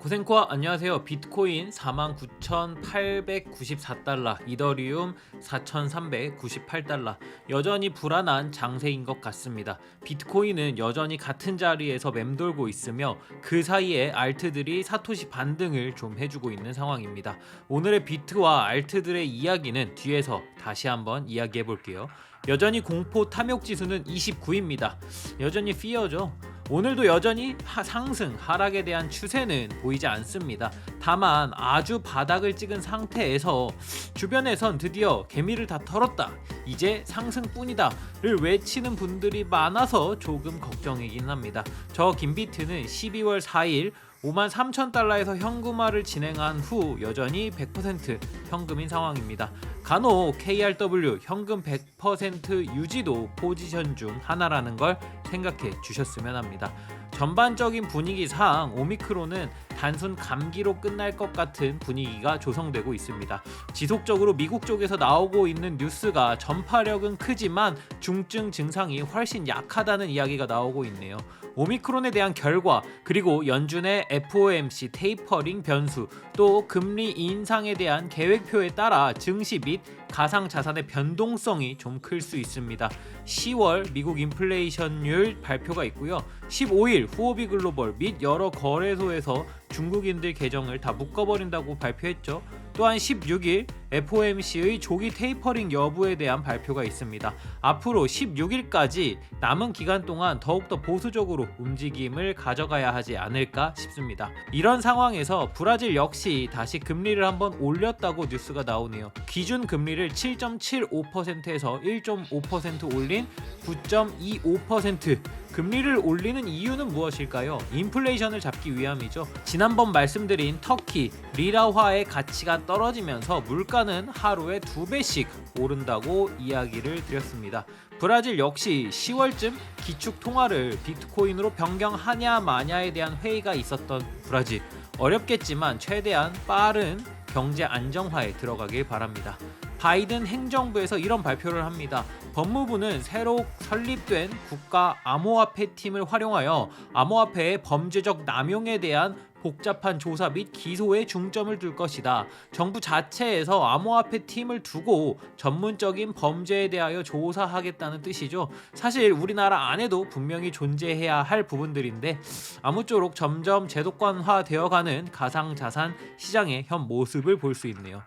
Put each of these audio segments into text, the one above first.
고생코아 안녕하세요. 비트코인 49,894달러, 이더리움 4,398달러. 여전히 불안한 장세인 것 같습니다. 비트코인은 여전히 같은 자리에서 맴돌고 있으며 그 사이에 알트들이 사토시 반등을 좀 해주고 있는 상황입니다. 오늘의 비트와 알트들의 이야기는 뒤에서 다시 한번 이야기해 볼게요. 여전히 공포 탐욕 지수는 29입니다. 여전히 피어죠. 오늘도 여전히 상승, 하락에 대한 추세는 보이지 않습니다. 다만 아주 바닥을 찍은 상태에서 주변에선 드디어 개미를 다 털었다, 이제 상승뿐이다를 외치는 분들이 많아서 조금 걱정이긴 합니다. 저 김비트는 12월 4일 53,000달러에서 현금화를 진행한 후 여전히 100% 현금인 상황입니다. 간혹 KRW 현금 100% 유지도 포지션 중 하나라는 걸 생각해 주셨으면 합니다. 전반적인 분위기상 오미크론은 단순 감기로 끝날 것 같은 분위기가 조성되고 있습니다. 지속적으로 미국 쪽에서 나오고 있는 뉴스가 전파력은 크지만 중증 증상이 훨씬 약하다는 이야기가 나오고 있네요. 오미크론에 대한 결과, 그리고 연준의 FOMC 테이퍼링 변수, 또 금리 인상에 대한 계획표에 따라 증시 및 가상자산의 변동성이 좀 클 수 있습니다. 10월 미국 인플레이션율 발표가 있고요. 15일 후오비 글로벌 및 여러 거래소에서 중국인들 계정을 다 묶어버린다고 발표했죠. 또한 16일 FOMC의 조기 테이퍼링 여부에 대한 발표가 있습니다. 앞으로 16일까지 남은 기간 동안 더욱더 보수적으로 움직임을 가져가야 하지 않을까 싶습니다. 이런 상황에서 브라질 역시 다시 금리를 한번 올렸다고 뉴스가 나오네요. 기준 금리를 7.75%에서 1.5% 올린 9.25%. 금리를 올리는 이유는 무엇일까요? 인플레이션을 잡기 위함이죠. 지난번 말씀드린 터키, 리라화의 가치가 떨어지면서 물가는 하루에 2배씩 오른다고 이야기를 드렸습니다. 브라질 역시 10월쯤 기축 통화를 비트코인으로 변경하냐 마냐에 대한 회의가 있었던 브라질. 어렵겠지만 최대한 빠른 경제 안정화에 들어가길 바랍니다. 바이든 행정부에서 이런 발표를 합니다. 법무부는 새로 설립된 국가 암호화폐 팀을 활용하여 암호화폐의 범죄적 남용에 대한 복잡한 조사 및 기소에 중점을 둘 것이다. 정부 자체에서 암호화폐 팀을 두고 전문적인 범죄에 대하여 조사하겠다는 뜻이죠. 사실 우리나라 안에도 분명히 존재해야 할 부분들인데 아무쪼록 점점 제도권화 되어가는 가상자산 시장의 현 모습을 볼 수 있네요.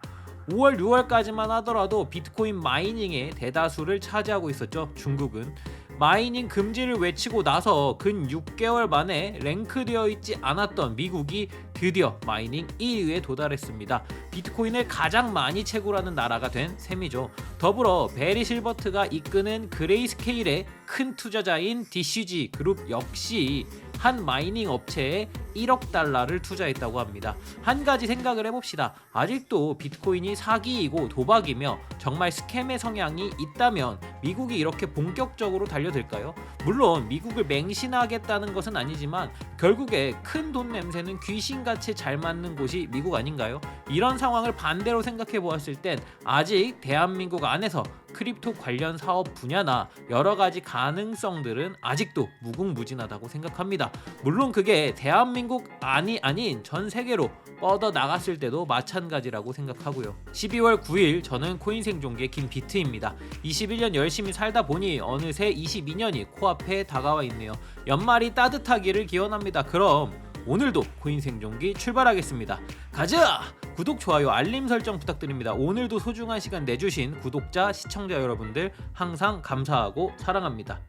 5월, 6월까지만 하더라도 비트코인 마이닝의 대다수를 차지하고 있었죠. 중국은 마이닝 금지를 외치고 나서 근 6개월 만에 랭크되어 있지 않았던 미국이 드디어 마이닝 1위에 도달했습니다. 비트코인을 가장 많이 채굴하는 나라가 된 셈이죠. 더불어 베리 실버트가 이끄는 그레이스케일의 큰 투자자인 DCG 그룹 역시 한 마이닝 업체에 1억 달러를 투자했다고 합니다. 한 가지 생각을 해봅시다. 아직도 비트코인이 사기이고 도박이며 정말 스캠의 성향이 있다면 미국이 이렇게 본격적으로 달려들까요? 물론 미국을 맹신하겠다는 것은 아니지만 결국에 큰 돈 냄새는 귀신같이 잘 맞는 곳이 미국 아닌가요? 이런 상황을 반대로 생각해 보았을 땐 아직 대한민국 안에서 크립토 관련 사업 분야나 여러 가지 가능성들은 아직도 무궁무진하다고 생각합니다. 물론 그게 대한민국 아닌 전 세계로 뻗어 나갔을 때도 마찬가지라고 생각하고요. 12월 9일 저는 코인 생존기의 김비트입니다. 21년 열심히 살다 보니 어느새 22년이 코앞에 다가와 있네요. 연말이 따뜻하기를 기원합니다. 그럼 오늘도 코인 생존기 출발하겠습니다. 가자! 구독, 좋아요, 알림 설정 부탁드립니다. 오늘도 소중한 시간 내주신 구독자, 시청자 여러분들 항상 감사하고 사랑합니다.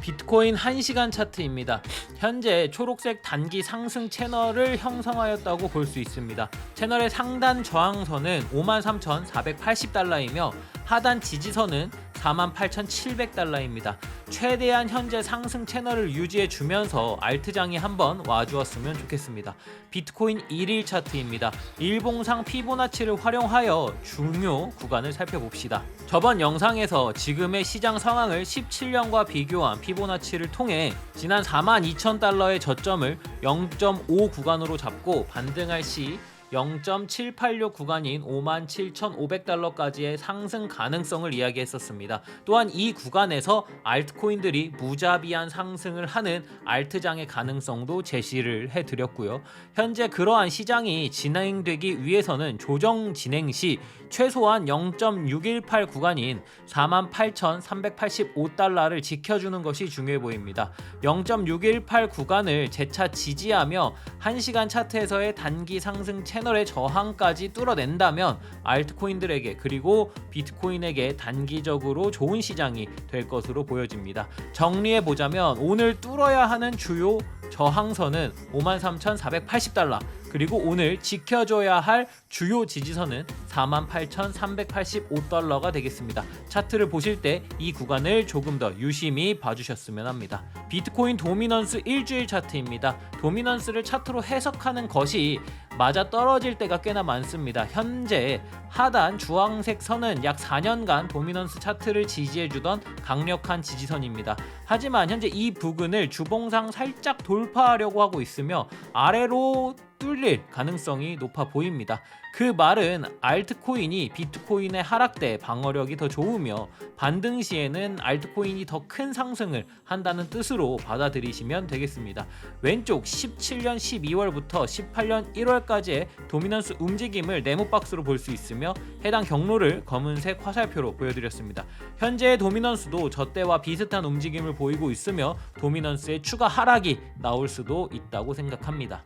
비트코인 1시간 차트입니다. 현재 초록색 단기 상승 채널을 형성하였다고 볼 수 있습니다. 채널의 상단 저항선은 53,480달러이며 하단 지지선은 48,700달러입니다. 최대한 현재 상승 채널을 유지해 주면서 알트장이 한번 와주었으면 좋겠습니다. 비트코인 1일 차트입니다. 일봉상 피보나치를 활용하여 중요 구간을 살펴봅시다. 저번 영상에서 지금의 시장 상황을 17년과 비교한 피보나치를 통해 지난 42,000달러의 저점을 0.5 구간으로 잡고 반등할 시 0.786 구간인 57,500달러까지의 상승 가능성을 이야기했었습니다. 또한 이 구간에서 알트코인들이 무자비한 상승을 하는 알트장의 가능성도 제시를 해드렸고요. 현재 그러한 시장이 진행되기 위해서는 조정 진행 시 최소한 0.618 구간인 48,385달러를 지켜주는 것이 중요해 보입니다. 0.618 구간을 재차 지지하며 1시간 차트에서의 단기 상승 채널의 저항까지 뚫어낸다면 알트코인들에게 그리고 비트코인에게 단기적으로 좋은 시장이 될 것으로 보여집니다. 정리해보자면 오늘 뚫어야 하는 주요 저항선은 53,480달러, 그리고 오늘 지켜줘야 할 주요 지지선은 48,385달러가 되겠습니다. 차트를 보실 때 이 구간을 조금 더 유심히 봐주셨으면 합니다. 비트코인 도미넌스 일주일 차트입니다. 도미넌스를 차트로 해석하는 것이 맞아 떨어질 때가 꽤나 많습니다. 현재 하단 주황색 선은 약 4년간 도미넌스 차트를 지지해주던 강력한 지지선입니다. 하지만 현재 이 부근을 주봉상 살짝 돌파하려고 하고 있으며 아래로 뚫릴 가능성이 높아 보입니다. 그 말은 알트코인이 비트코인의 하락 때 방어력이 더 좋으며 반등 시에는 알트코인이 더 큰 상승을 한다는 뜻으로 받아들이시면 되겠습니다. 왼쪽 17년 12월부터 18년 1월까지의 도미넌스 움직임을 네모박스로 볼 수 있으며 해당 경로를 검은색 화살표로 보여드렸습니다. 현재의 도미넌스도 저때와 비슷한 움직임을 보이고 있으며 도미넌스의 추가 하락이 나올 수도 있다고 생각합니다.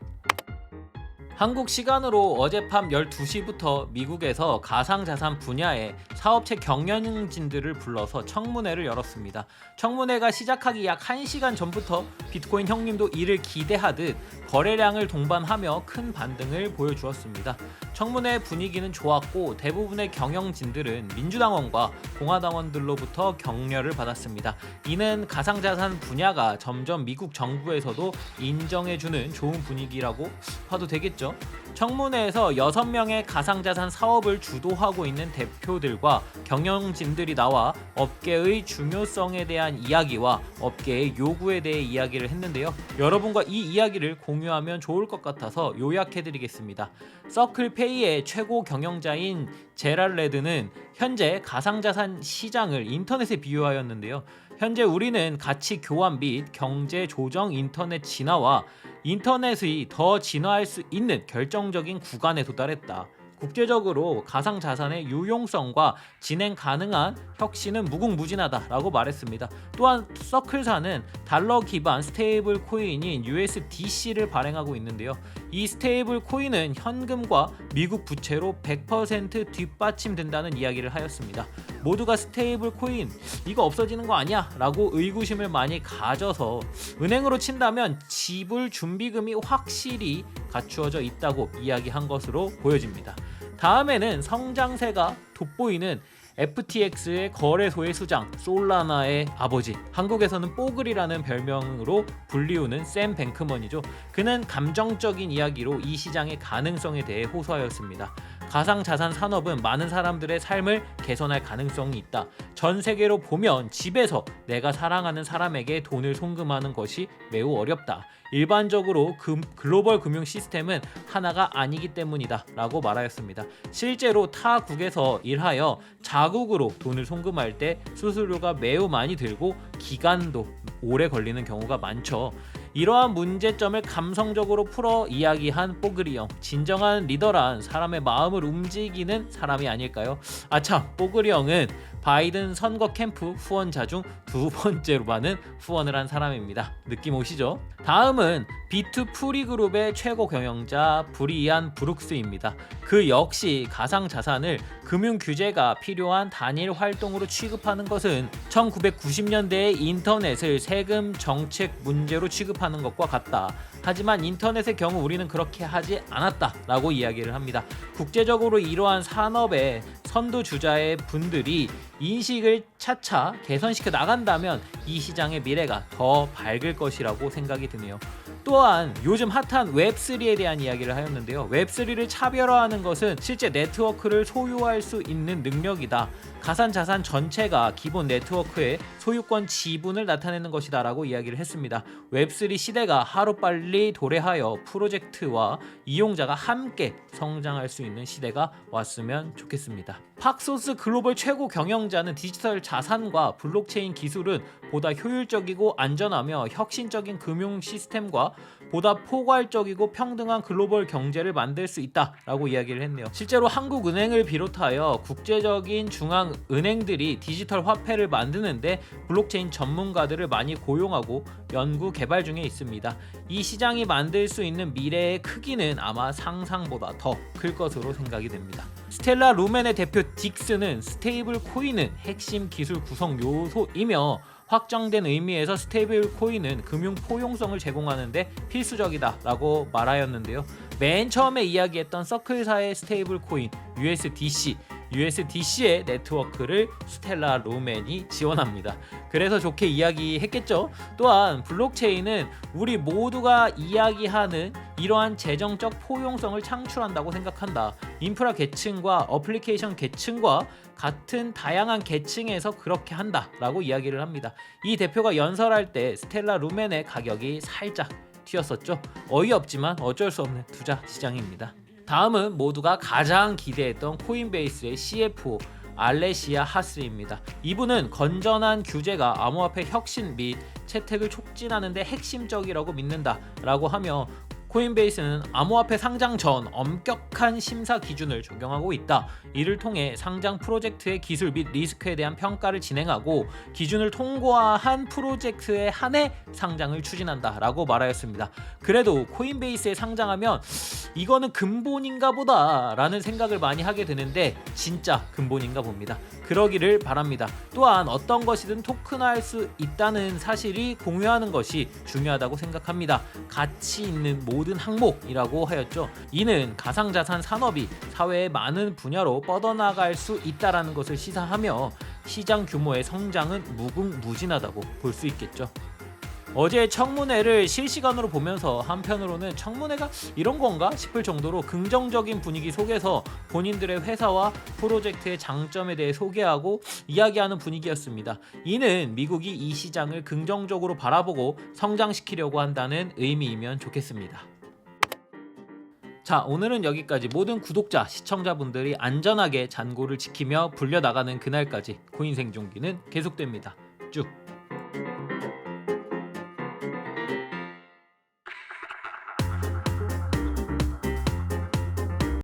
한국 시간으로 어젯밤 12시부터 미국에서 가상자산 분야의 사업체 경영진들을 불러서 청문회를 열었습니다. 청문회가 시작하기 약 1시간 전부터 비트코인 형님도 이를 기대하듯 거래량을 동반하며 큰 반등을 보여주었습니다. 청문회 분위기는 좋았고 대부분의 경영진들은 민주당원과 공화당원들로부터 격려를 받았습니다. 이는 가상자산 분야가 점점 미국 정부에서도 인정해주는 좋은 분위기라고 봐도 되겠죠. 청문회에서 6명의 가상자산 사업을 주도하고 있는 대표들과 경영진들이 나와 업계의 중요성에 대한 이야기와 업계의 요구에 대해 이야기를 했는데요. 여러분과 이 이야기를 공유하면 좋을 것 같아서 요약해드리겠습니다. 서클페이의 최고 경영자인 제랄 레드는 현재 가상자산 시장을 인터넷에 비유하였는데요. 현재 우리는 가치 교환 및 경제 조정 인터넷 진화와 인터넷이 더 진화할 수 있는 결정적인 구간에 도달했다. 국제적으로 가상자산의 유용성과 진행 가능한 혁신은 무궁무진하다라고 말했습니다. 또한 서클사는 달러 기반 스테이블 코인인 USDC를 발행하고 있는데요. 이 스테이블 코인은 현금과 미국 부채로 100% 뒷받침된다는 이야기를 하였습니다. 모두가 스테이블 코인 이거 없어지는 거 아니야? 라고 의구심을 많이 가져서 은행으로 친다면 지불 준비금이 확실히 갖추어져 있다고 이야기한 것으로 보여집니다. 다음에는 성장세가 돋보이는 FTX의 거래소의 수장 솔라나의 아버지, 한국에서는 뽀글이라는 별명으로 불리우는 샘 뱅크먼이죠. 그는 감정적인 이야기로 이 시장의 가능성에 대해 호소하였습니다. 가상자산 산업은 많은 사람들의 삶을 개선할 가능성이 있다. 전 세계로 보면 집에서 내가 사랑하는 사람에게 돈을 송금하는 것이 매우 어렵다. 일반적으로 글로벌 금융 시스템은 하나가 아니기 때문이다 라고 말하였습니다. 실제로 타국에서 일하여 자국으로 돈을 송금할 때 수수료가 매우 많이 들고 기간도 오래 걸리는 경우가 많죠. 이러한 문제점을 감성적으로 풀어 이야기한 뽀글이 형, 진정한 리더란 사람의 마음을 움직이는 사람이 아닐까요? 아참, 뽀글이 형은 바이든 선거 캠프 후원자 중 2번째로 많은 후원을 한 사람입니다. 느낌 오시죠? 다음은 비트프리 그룹의 최고 경영자 브리안 브룩스입니다. 그 역시 가상자산을 금융 규제가 필요한 단일 활동으로 취급하는 것은 1990년대의 인터넷을 세금 정책 문제로 취급하는 것과 같다. 하지만 인터넷의 경우 우리는 그렇게 하지 않았다라고 이야기를 합니다. 국제적으로 이러한 산업의 선두주자의 분들이 인식을 차차 개선시켜 나간다면 이 시장의 미래가 더 밝을 것이라고 생각이 드네요. 또한 요즘 핫한 웹3에 대한 이야기를 하였는데요. 웹3를 차별화하는 것은 실제 네트워크를 소유할 수 있는 능력이다. 가상자산 전체가 기본 네트워크의 소유권 지분을 나타내는 것이다 라고 이야기를 했습니다. 웹3 시대가 하루빨리 도래하여 프로젝트와 이용자가 함께 성장할 수 있는 시대가 왔으면 좋겠습니다. 팍소스 글로벌 최고 경영자는 디지털 자산과 블록체인 기술은 보다 효율적이고 안전하며 혁신적인 금융 시스템과 보다 포괄적이고 평등한 글로벌 경제를 만들 수 있다라고 이야기를 했네요. 실제로 한국은행을 비롯하여 국제적인 중앙은행들이 디지털 화폐를 만드는데 블록체인 전문가들을 많이 고용하고 연구 개발 중에 있습니다. 이 시장이 만들 수 있는 미래의 크기는 아마 상상보다 더 클 것으로 생각이 됩니다. 스텔라 루멘의 대표 딕스는 스테이블 코인은 핵심 기술 구성 요소이며 확정된 의미에서 스테이블 코인은 금융 포용성을 제공하는데 필수적이다 라고 말하였는데요. 맨 처음에 이야기했던 서클사의 스테이블 코인 USDC의 네트워크를 스텔라 루멘이 지원합니다. 그래서 좋게 이야기했겠죠. 또한 블록체인은 우리 모두가 이야기하는 이러한 재정적 포용성을 창출한다고 생각한다. 인프라 계층과 어플리케이션 계층과 같은 다양한 계층에서 그렇게 한다라고 이야기를 합니다. 이 대표가 연설할 때 스텔라 루멘의 가격이 살짝 튀었었죠. 어이없지만 어쩔 수 없는 투자 시장입니다. 다음은 모두가 가장 기대했던 코인베이스의 CFO 알레시아 하스입니다. 이분은 건전한 규제가 암호화폐 혁신 및 채택을 촉진하는 데 핵심적이라고 믿는다라고 하며 코인베이스는 암호화폐 상장 전 엄격한 심사 기준을 적용하고 있다. 이를 통해 상장 프로젝트의 기술 및 리스크에 대한 평가를 진행하고 기준을 통과한 프로젝트에 한해 상장을 추진한다 라고 말하였습니다. 그래도 코인베이스에 상장하면 이거는 근본인가 보다 라는 생각을 많이 하게 되는데 진짜 근본인가 봅니다. 그러기를 바랍니다. 또한 어떤 것이든 토큰화할 수 있다는 사실이 공유하는 것이 중요하다고 생각합니다. 가치 있는 모든 항목이라고 하였죠. 이는 가상자산 산업이 사회의 많은 분야로 뻗어나갈 수 있다는 것을 시사하며 시장 규모의 성장은 무궁무진하다고 볼 수 있겠죠. 어제 청문회를 실시간으로 보면서 한편으로는 청문회가 이런 건가 싶을 정도로 긍정적인 분위기 속에서 본인들의 회사와 프로젝트의 장점에 대해 소개하고 이야기하는 분위기였습니다. 이는 미국이 이 시장을 긍정적으로 바라보고 성장시키려고 한다는 의미이면 좋겠습니다. 자, 오늘은 여기까지. 모든 구독자, 시청자분들이 안전하게 잔고를 지키며 불려나가는 그날까지 코인 생존기는 계속됩니다. 쭉.